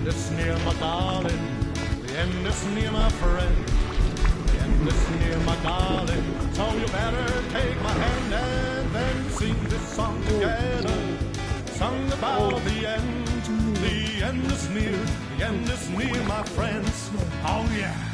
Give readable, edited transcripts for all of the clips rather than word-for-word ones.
end is near, my darling. The end is near, my friend. The end is near, my darling. So you better take my hand and then sing this song together. Song about the end. The end is near. The end is near, my friends. Oh yeah.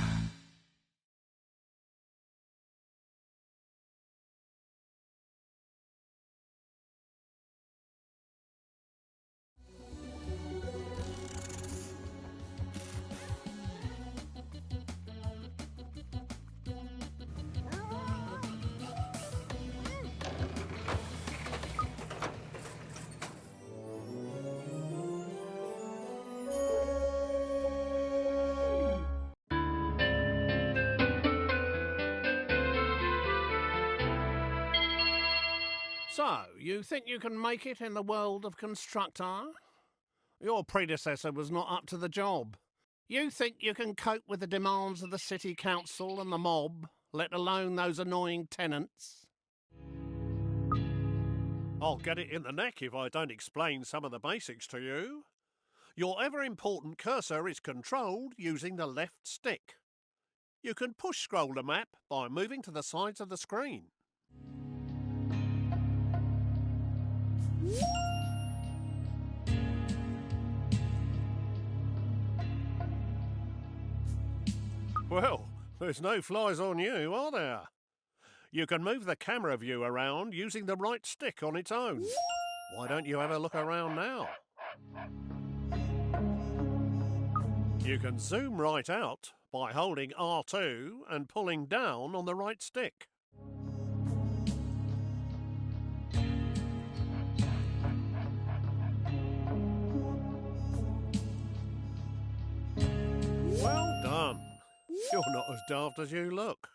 So, you think you can make it in the world of Constructor? Your predecessor was not up to the job. You think you can cope with the demands of the city council and the mob, let alone those annoying tenants? I'll get it in the neck if I don't explain some of the basics to you. Your ever-important cursor is controlled using the left stick. You can push-scroll the map by moving to the sides of the screen. Well, there's no flies on you, are there? You can move the camera view around using the right stick on its own. Why don't you have a look around now? You can zoom right out by holding R2 and pulling down on the right stick. Well done. You're not as daft as you look.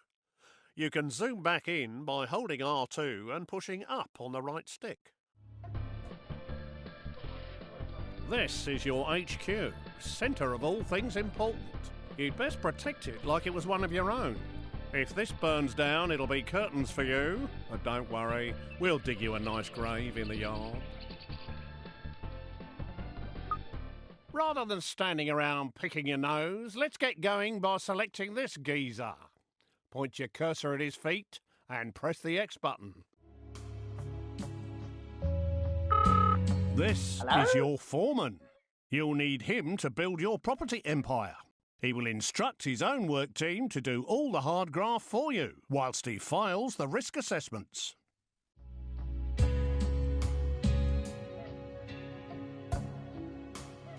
You can zoom back in by holding R2 and pushing up on the right stick. This is your HQ, centre of all things important. You'd best protect it like it was one of your own. If this burns down, it'll be curtains for you. But don't worry, we'll dig you a nice grave in the yard. Rather than standing around picking your nose, let's get going by selecting this geezer. Point your cursor at his feet and press the X button. This is your foreman. You'll need him to build your property empire. He will instruct his own work team to do all the hard graft for you, whilst he files the risk assessments.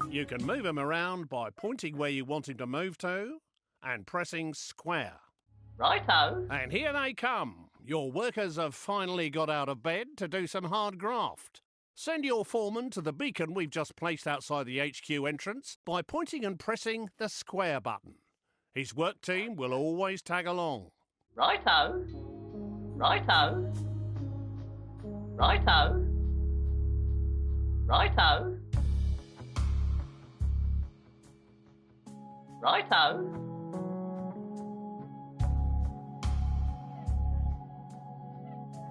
You can move him around by pointing where you want him to move to and pressing square. Righto. And here they come. Your workers have finally got out of bed to do some hard graft. Send your foreman to the beacon we've just placed outside the HQ entrance by pointing and pressing the square button. His work team will always tag along. Righto. Righto. Righto. Righto. Righto.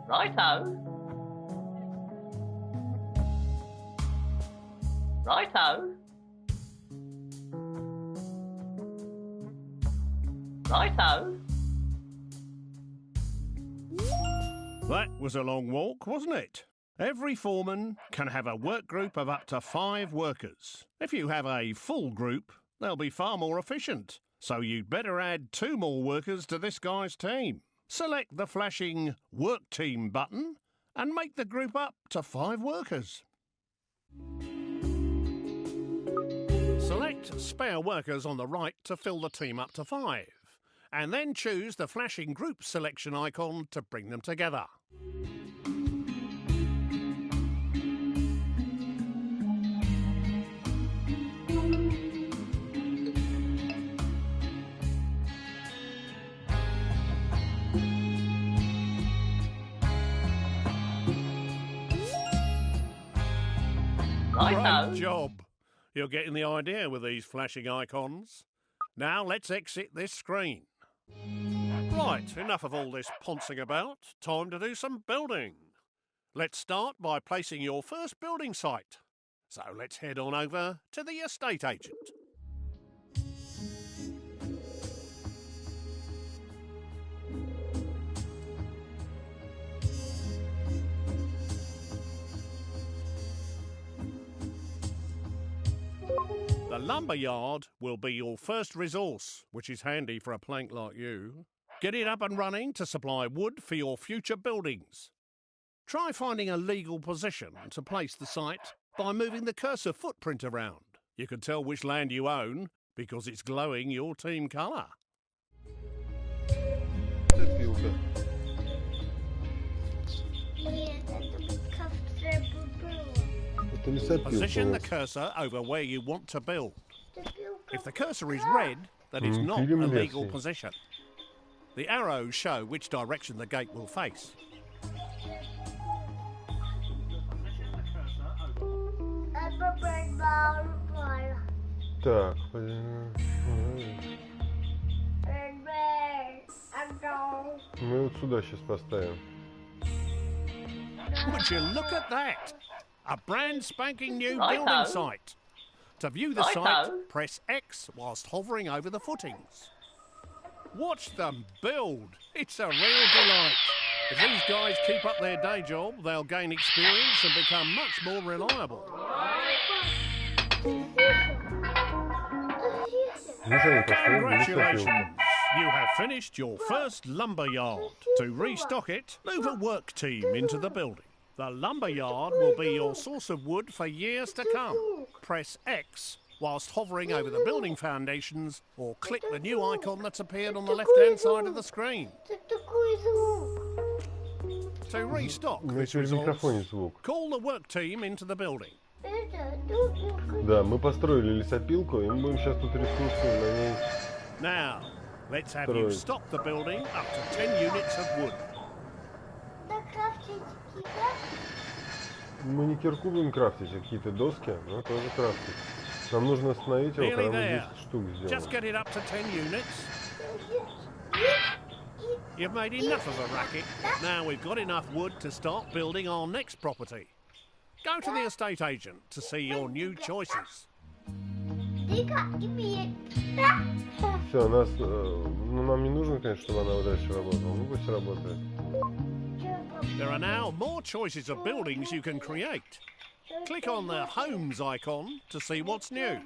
Righto. Righto. Righto. That was a long walk, wasn't it? Every foreman can have a work group of up to 5 workers. If you have a full group, they'll be far more efficient. So you'd better add 2 more workers to this guy's team. Select the flashing Work Team button and make the group up to 5 workers. Select Spare Workers on the right to fill the team up to 5, and then choose the flashing Group Selection icon to bring them together. Righto. Great job. You're getting the idea with these flashing icons. Now let's exit this screen. Right, enough of all this poncing about. Time to do some building. Let's start by placing your first building site. So let's head on over to the estate agent. The lumber yard will be your first resource, which is handy for a plank like you. Get it up and running to supply wood for your future buildings. Try finding a legal position to place the site by moving the cursor footprint around. You can tell which land you own because it's glowing your team colour. Лесопилка. Это лесопилка Position у the нас. cursor over where you want to build. If the cursor is red, then it's not a Пилим legal лес. position. The arrows show which direction the gate will face. Так. Мы вот сюда сейчас поставим. Would you look at that? A brand spanking new Righto. building site. To view the site, Righto. press X whilst hovering over the footings. Watch them build. It's a real delight. If these guys keep up their day job, they'll gain experience and become much more reliable. Видишь, они построили Congratulations! лесопилку. You have finished your first lumber yard. To restock it, move a work team into the building. The lumber yard will be your source of wood for years to come. Press X whilst hovering over the building foundations or click the new icon that's appeared on the left-hand side of the screen. To restock У меня this теперь в микрофоне resource, звук. call the work team into the building. Да, мы построили лесопилку, и мы будем сейчас тут ресурсы на ней. Now, let's have you Строить. stock the building up to 10 units of wood. Мы не кирку будем крафтить, а какие-то доски, но тоже крафтить. Нам нужно остановить его, Nearly когда мы there. 10 штук Just сделаем. get it up to 10 units. You've made enough of a racket. Now we've got enough wood to start building our next property. Go to the estate agent to see your new choices. Все, нас, ну, нам не нужно, конечно, чтобы она дальше работала. Ну, пусть работает. There are now more choices of buildings you can create. Click on the Homes icon to see what's new.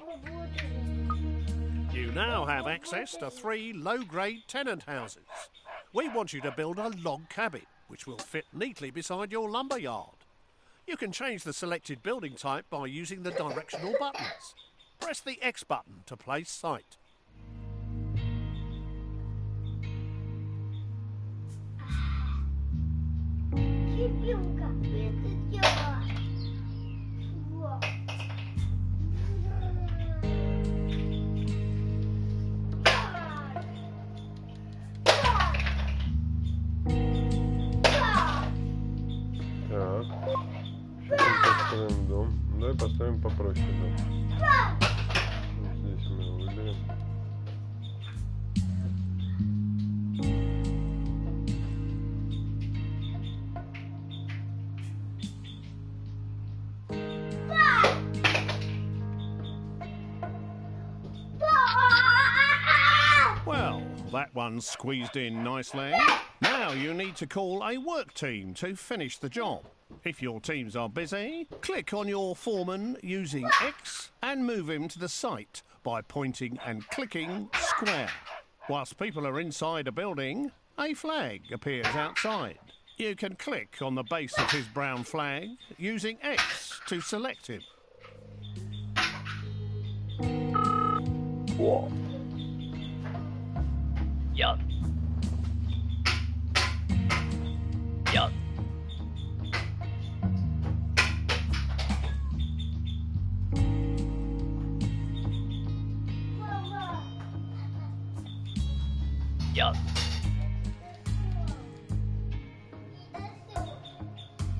You now have access to 3 low-grade tenant houses. We want you to build a log cabin, which will fit neatly beside your lumber yard. You can change the selected building type by using the directional buttons. Press the X button to place site. Так. Сейчас мы построим дом. Давай построим попроще дом. Вот здесь мы его выберем. Well, that one's squeezed in nicely. Now you need to call a work team to finish the job. If your teams are busy, click on your foreman using X and move him to the site by pointing and clicking square. Whilst people are inside a building, a flag appears outside. You can click on the base of his brown flag using X to select him. Yup. Yup. Yup.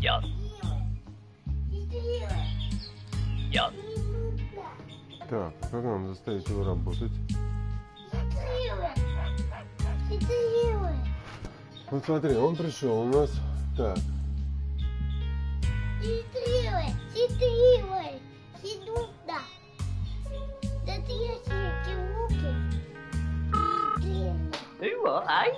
Yup. Yup. Так, как нам заставить его работать? Вот смотри, он пришел у нас. Так. Who what, eh?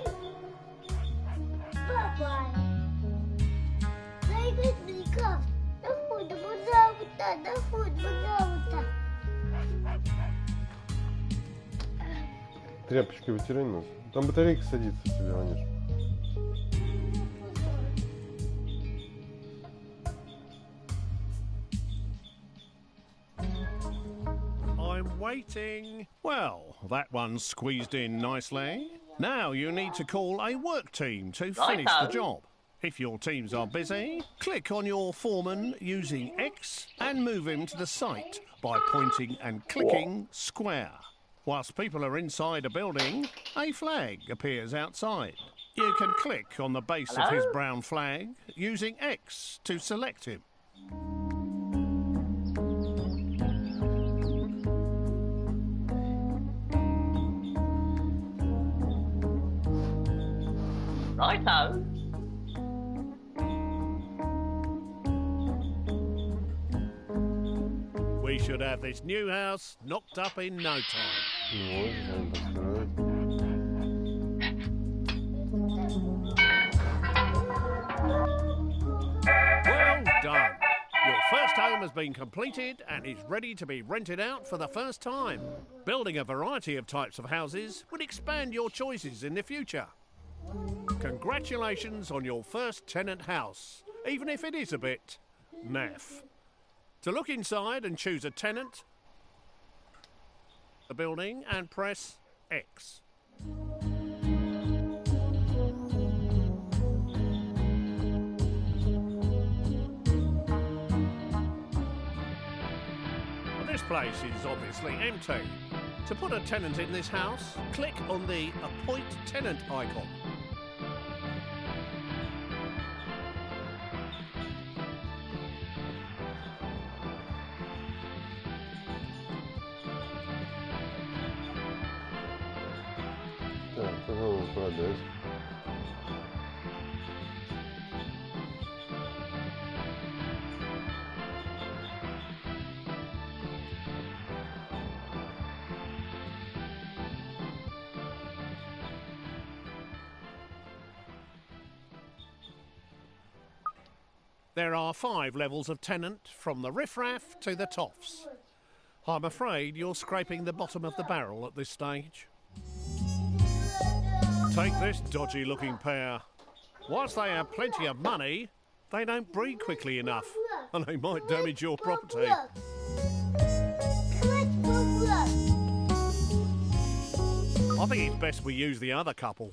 Тряпочкой вытирай нос. Там батарейка садится у тебя, Ванюш. I'm waiting. Well, that one's squeezed in nicely. Now you need to call a work team to finish the job. If your teams are busy, click on your foreman using X and move him to the site by pointing and clicking square. Whilst people are inside a building, a flag appears outside. You can click on the base of his brown flag using X to select him. Righto. We should have this new house knocked up in no time. Вот, будем построить. Well done. Your first home has been completed and is ready to be rented out for the first time. Building a variety of types of houses would expand your choices in the future. Congratulations on your first tenant house, even if it is a bit naff. To look inside and choose a tenant, the building and press X. This place is obviously empty. To put a tenant in this house, click on the Appoint Tenant icon. Так, пожалуй, продать. There are 5 levels of tenant, from the riffraff to the toffs. I'm afraid you're scraping the bottom of the barrel at this stage. Take this dodgy-looking pair. Whilst they have plenty of money, they don't breed quickly enough, and they might damage your property. I think it's best we use the other couple.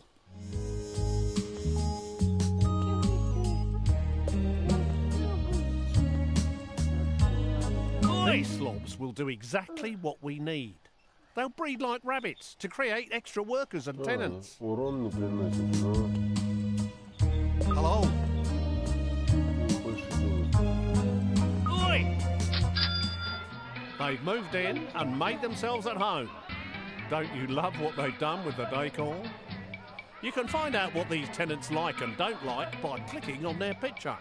These slobs will do exactly what we need. They'll breed like rabbits to create extra workers and tenants. Урон не приносит, но Hello. больше денег. Oi! They've moved in and made themselves at home. Don't you love what they've done with the decor? You can find out what these tenants like and don't like by clicking on their picture.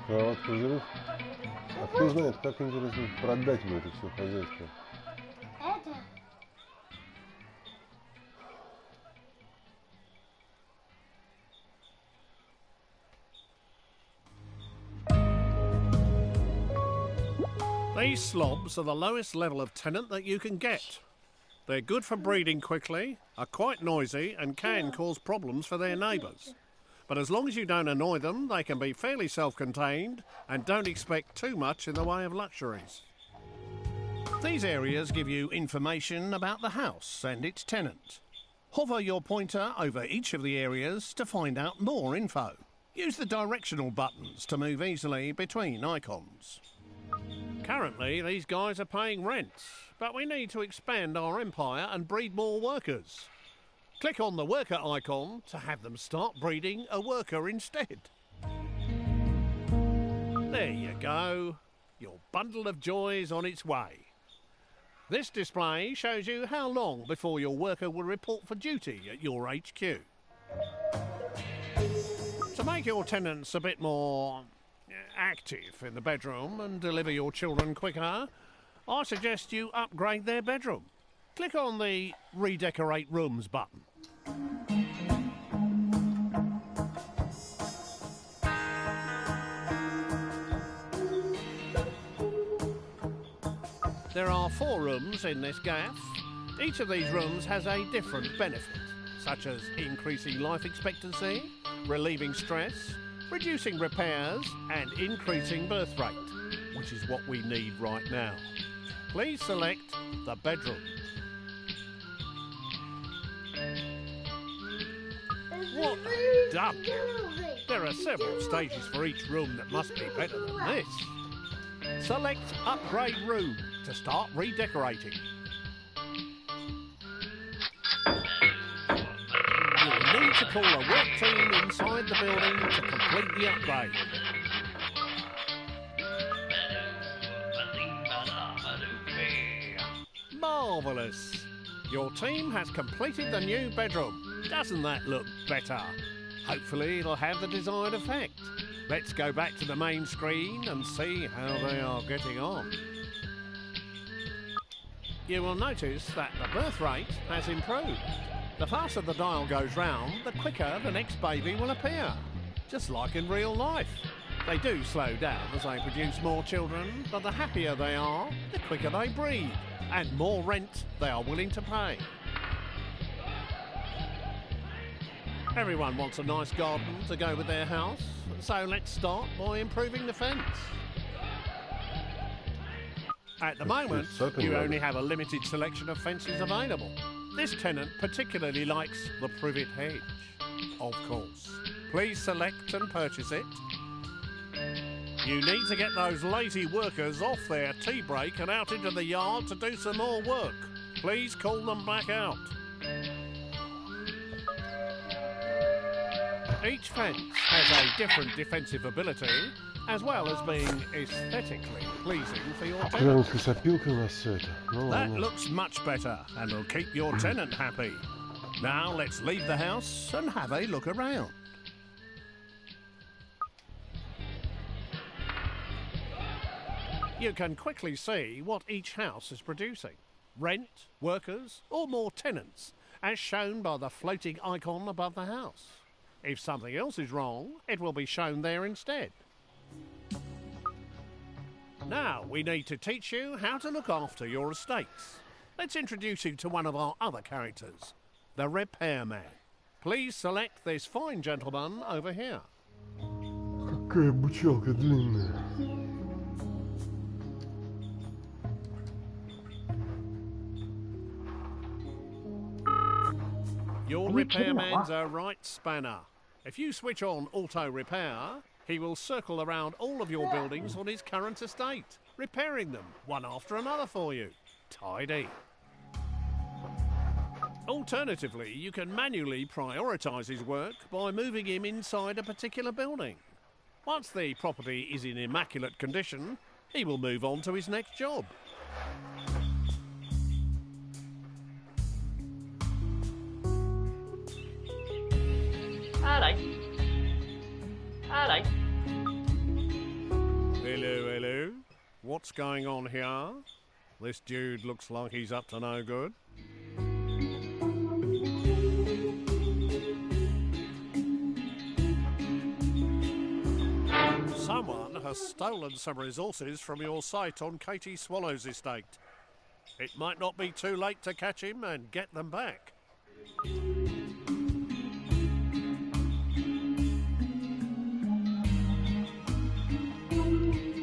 Кроватка взрыв. А кто знает, как интересно продать бы это все хозяйство? These slobs are the lowest level of tenant that you can get. They're good for breeding quickly, are quite noisy and can cause problems for their neighbours. But as long as you don't annoy them, they can be fairly self-contained and don't expect too much in the way of luxuries. These areas give you information about the house and its tenant. Hover your pointer over each of the areas to find out more info. Use the directional buttons to move easily between icons. Currently, these guys are paying rent, but we need to expand our empire and breed more workers. Click on the worker icon to have them start breeding a worker instead. There you go. Your bundle of joy is on its way. This display shows you how long before your worker will report for duty at your HQ. To make your tenants a bit more active in the bedroom and deliver your children quicker, I suggest you upgrade their bedroom. Click on the Redecorate Rooms button. There are 4 rooms in this gaff. Each of these rooms has a different benefit, such as increasing life expectancy, relieving stress, reducing repairs and increasing birth rate, which is what we need right now. Please select the bedroom. What a dump! There are several stages for each room that must be better than this. Select Upgrade Room to start redecorating. You'll need to call a work team inside the building to complete the upgrade. Marvellous! Your team has completed the new bedroom. Doesn't that look better? Hopefully it'll have the desired effect. Let's go back to the main screen and see how they are getting on. You will notice that the birth rate has improved. The faster the dial goes round, the quicker the next baby will appear. Just like in real life. They do slow down as they produce more children, but the happier they are, the quicker they breed, and more rent they are willing to pay. Everyone wants a nice garden to go with their house, so let's start by improving the fence. At the moment, you only have a limited selection of fences available. This tenant particularly likes the privet hedge, of course. Please select and purchase it. You need to get those lazy workers off their tea break and out into the yard to do some more work. Please call them back out. Each fence has a different defensive ability, as well as being aesthetically pleasing for your tenant. That looks much better and will keep your tenant happy. Now let's leave the house and have a look around. You can quickly see what each house is producing. Rent, workers, or more tenants, as shown by the floating icon above the house. If something else is wrong, it will be shown there instead. Now we need to teach you how to look after your estates. Let's introduce you to one of our other characters, the repairman. Please select this fine gentleman over here. Какая бучалка длинная. Your repairman's a right spanner. If you switch on auto repair, he will circle around all of your buildings on his current estate, repairing them one after another for you. Tidy. Alternatively, you can manually prioritise his work by moving him inside a particular building. Once the property is in immaculate condition, he will move on to his next job. Alright. Alright. Hello, hello. What's going on here? This dude looks like he's up to no good. Someone has stolen some resources from your site on Katie Swallow's estate. It might not be too late to catch him and get them back.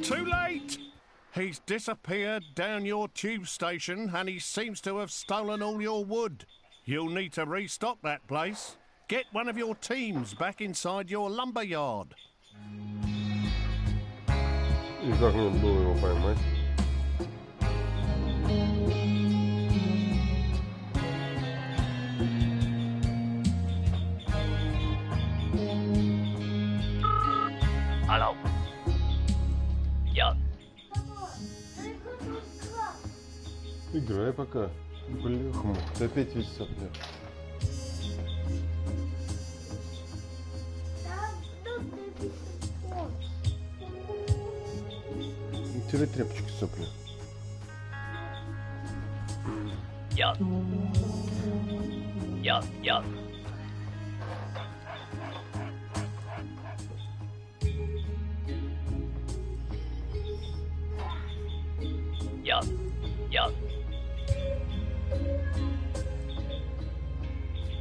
Too late! He's disappeared down your tube station and he seems to have stolen all your wood. You'll need to restock that place. Get one of your teams back inside your lumber yard. И как мне было его поймать? Hello. Yeah. Играй пока. Бляхму. Ты опять весь сопля. Тереть тряпочки сопли. Yes. Yes, yes. Yes, yes.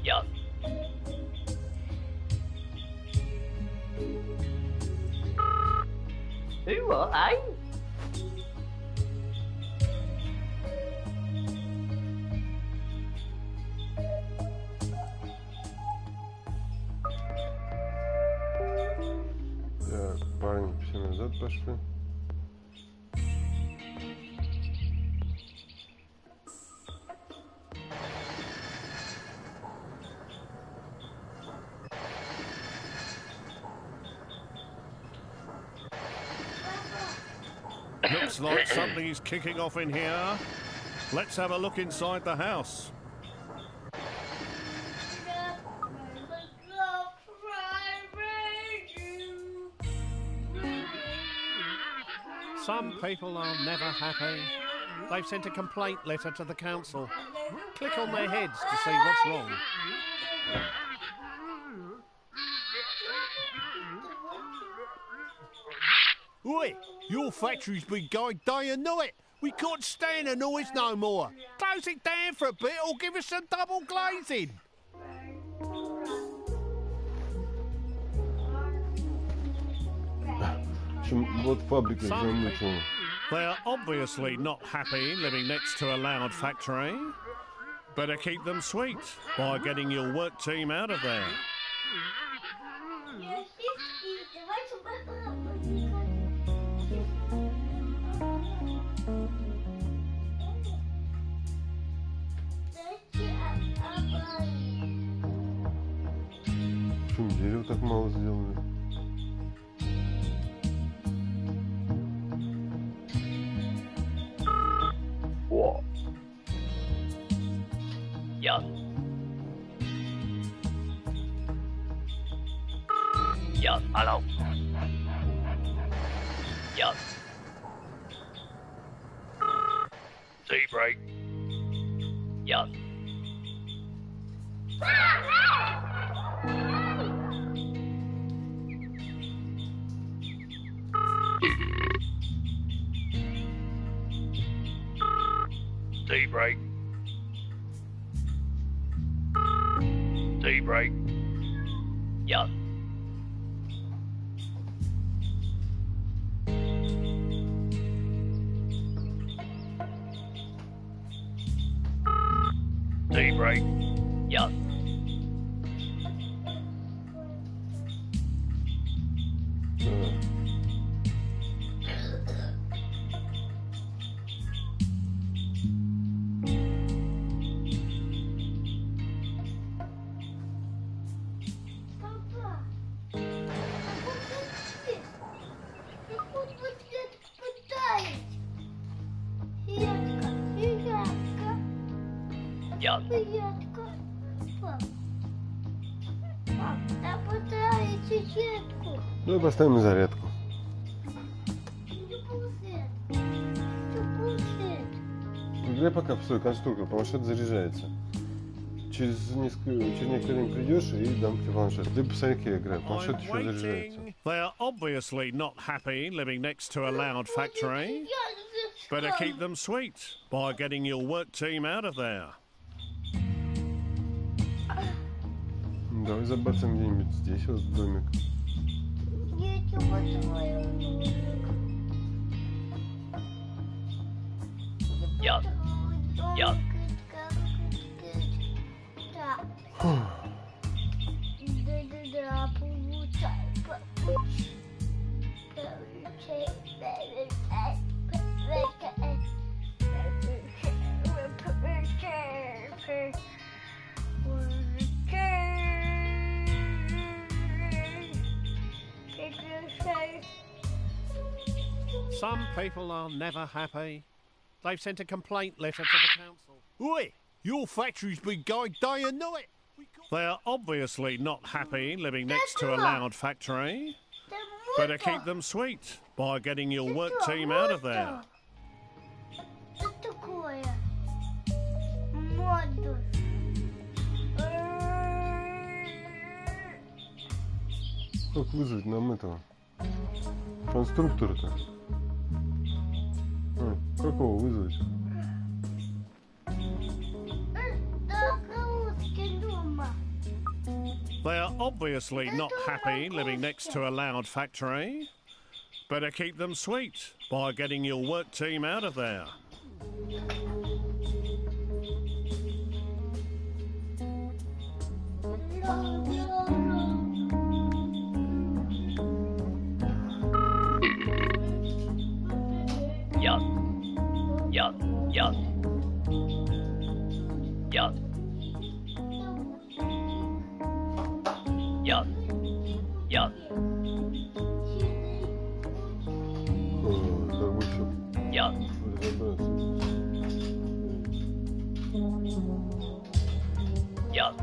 Yes. Who are they? Так, парни все назад пошли. Looks like something's kicking off in here. Let's have a look inside the house. Some people are never happy. They've sent a complaint letter to the council. Click on their heads to see what's wrong. Oi! Your factory's been going day and night. We can't stand the noise no more. Close it down for a bit or give us some double glazing. Вот фабрика замучила. They're obviously not happy living next to a loud factory. Better keep them sweet by getting your work team out of there. Почему дерева так мало сделали? Yes. Yes, hello. Yes. Tea break. Yes. Tea break. Tea break. Yes. Tea break. Yes. Yes. Ну и поставим на зарядку. Играй пока в свой конструктор, планшет заряжается. Через некоторое время придешь и дам тебе планшет. Ты посмотри, как я играю, планшет еще заряжается. They're obviously not happy living next to a loud factory. Better keep them sweet by getting your work team out of there. Давай забацаем где-нибудь здесь вот домик. Yes. Yes. Some people are never happy. They've sent a complaint letter to the council. Oi! Your factory's been going day and night. They're obviously not happy living next to a loud factory. Better keep them sweet by getting your work team out of there. Что такое? Модус. Как вызвать нам этого? Конструктора-то. Как его вызвать? They are obviously not happy living next to a loud factory. Better keep them sweet by getting your work team out of there. Yes. Yes. Yes. Yes. Yes. Yes. Как бы еще Yes. разобраться. Yes.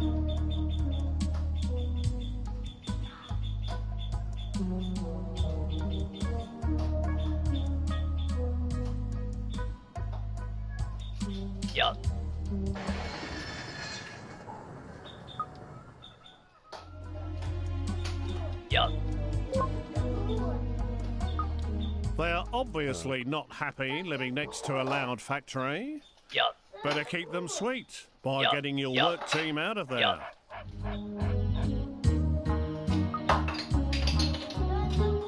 Yes. Yes. They are obviously not happy living next to a loud factory. Yes. Better keep them sweet by Yeah. getting your Yeah. work team out of there. Yeah.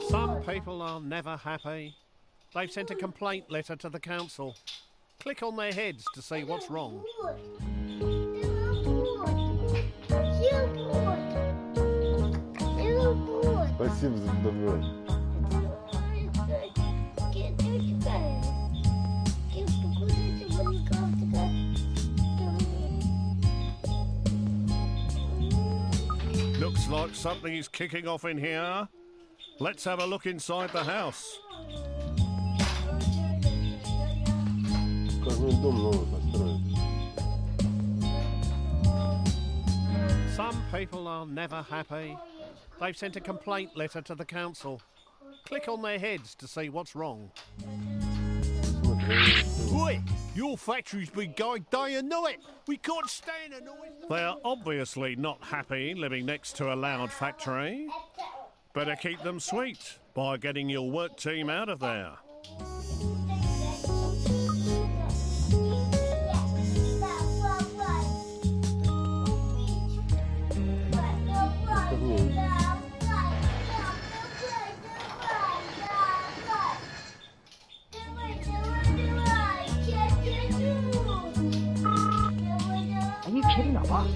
Some people are never happy. They've sent a complaint letter to the council. Click on their heads to see what's wrong. Спасибо за добро. Looks like something is kicking off in here. Let's have a look inside the house. Как мне дом новый построить? Some people are never happy. They've sent a complaint letter to the council. Click on their heads to see what's wrong. Oi! Your factory's been going day and night. We can't stand the noise. They are obviously not happy living next to a loud factory. Better keep them sweet by getting your work team out of there. Are you kidding or what?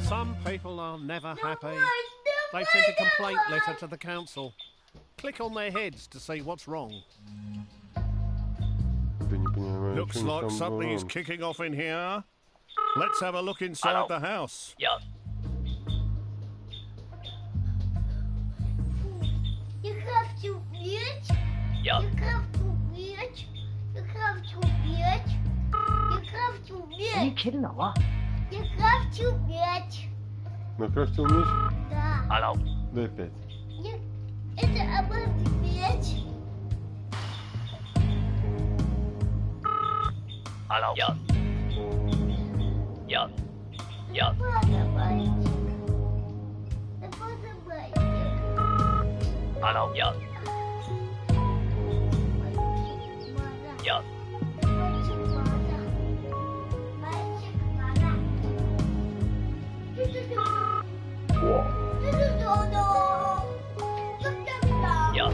Some people are never happy. They've sent a complaint letter to the council. Click on their heads to see what's wrong. Я не понимаю, Looks что like там something is было. kicking off in here. Let's have a look inside the house. Yes. You have to bitch. Yes. You have to bitch. You have to bitch. You have to Are you bitch. kidding or what? You have to bitch. Накрафтил меч? Да. Hello. Дай 5. Это about bitch. Hello. Yes. Yes. Yes. Это мальчик. Hello. Yes. Yes. Yes.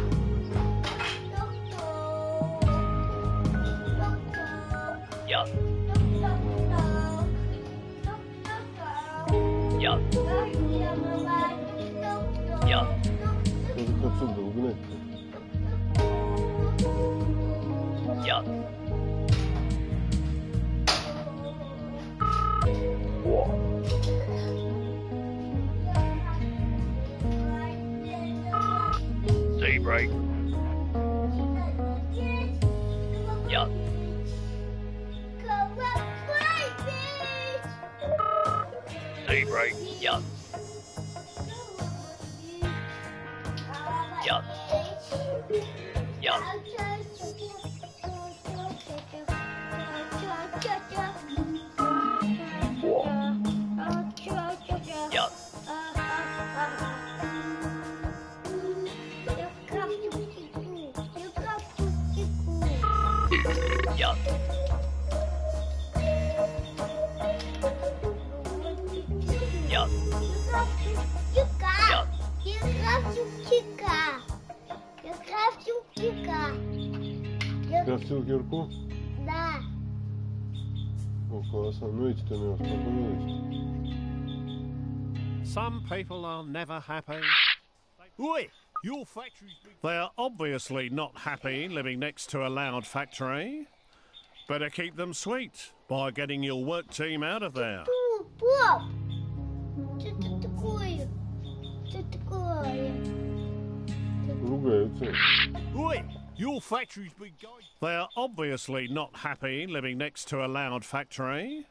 Yes. Yes. Yes. Как их отсюда угнать-то? Yes. Tea break. Yes. Tea break. Yes. Чика. Я крафтил чика. Крафтил кирку? Да. О, классно. Ну эти-то меня успокоились. Some people are never happy. Oi! Your factory's been... They're obviously not happy living next to a loud factory. Better keep them sweet by getting your work team out of there. Пап! Что это такое? Что такое? Ругаются. Oi! Your factory's been going... They're obviously not happy living next to a loud factory.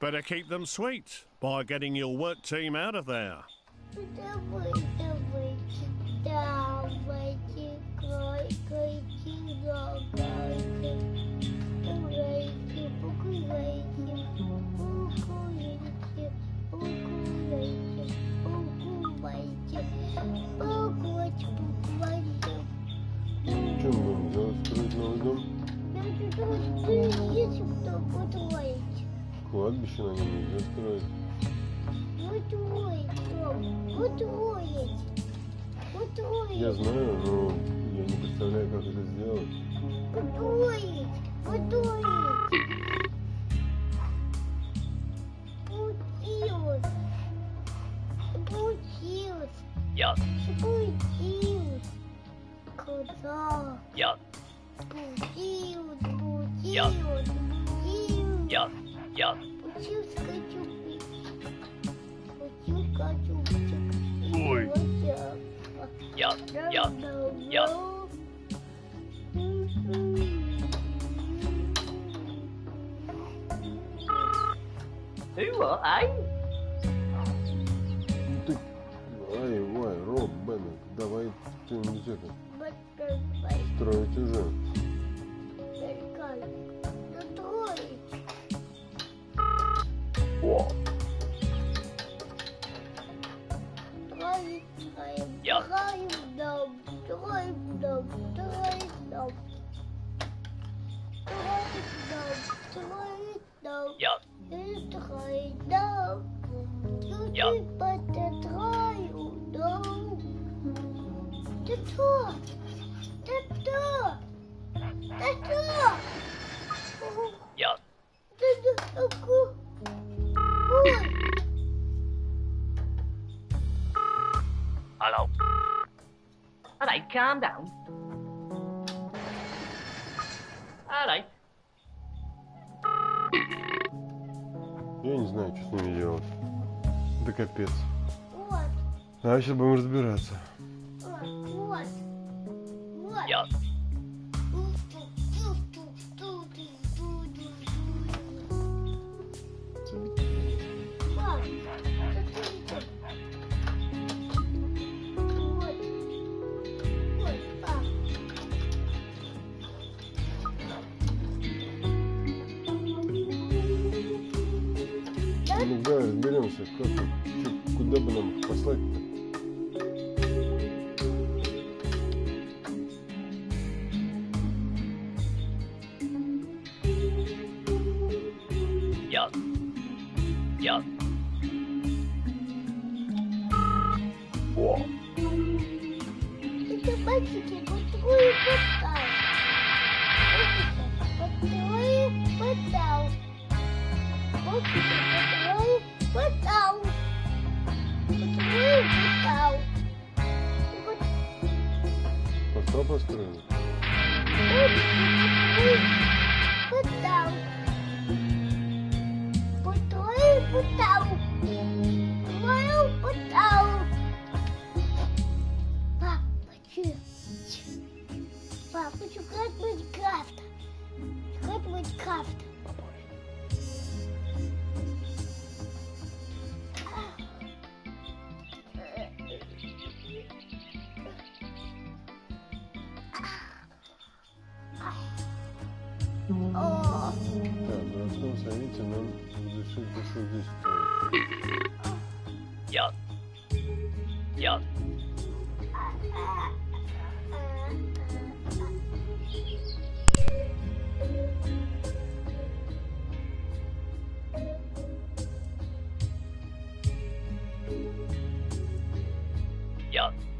Better keep them sweet by getting your work team out of there. Давайте, кройкайте, загайте. Давайте, покурайте, покурайте. Что мы будем делать? Строить новый дом? Если кто построить. Кладбище на нем нельзя строить. Построить. Я знаю, но я не представляю, как это сделать. Построить. Получилось. Yes. Получилось. Куда? Yes. Получилось. Yes. Yes. Yes. Получилось, хочу пить. Ой. Yes. Yes. Yes. Who are I? Ты, ай, Роб, Беннет, давай ты это строить уже. What? Yes. Yes. Yes. Hello. Alright, calm down. Alright. Я не знаю, что с ними делать. Да капец. Вот. А сейчас будем разбираться. Вот. Yes. Ну да, разберемся, как тут, куда бы нам их послать-то. Yes. Yes. What? Это мальчики, построю портал. Построю портал. Построю портал. Построю портал. Портал построили? Портал. Построю портал. Построю портал. Папа, хочу играть в Майнкрафт. Играть в Майнкрафт. О, Так, в городском совете нам разрешили душу здесь строить. Yes. Yes. Yes.